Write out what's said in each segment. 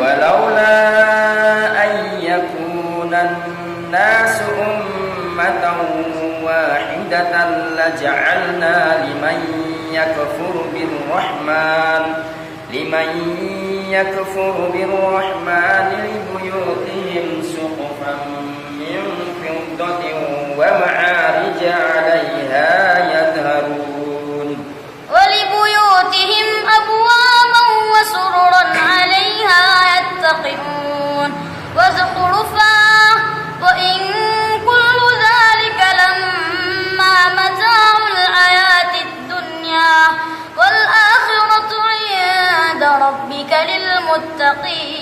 ولولا أن يكون الناس أمة واحدة لجعلنا لمن يكفر بالرحمن لبيوتهم سقفا من فضة ومعارج عليها يظهرون ولبيوتهم أبوابا وسررا عليها يتقون وزخرفا وإن كل ذلك لما متاع الحياة الدنيا والآخرة عند ربك للمتقين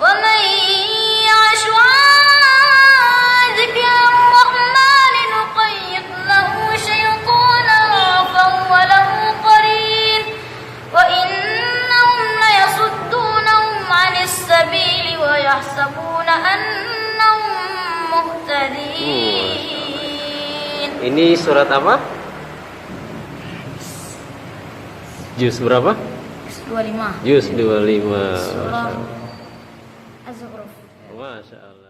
ومن يعش عن ذكر الرحمن نقيض له شيطانا فهو له قرين وإنهم ليصدونهم عن السبيل ويحسبون أنهم مهتدين. Ini surat apa? Juz berapa? 25. Juz 25. Surah Az-Zukhruf. Masya Allah.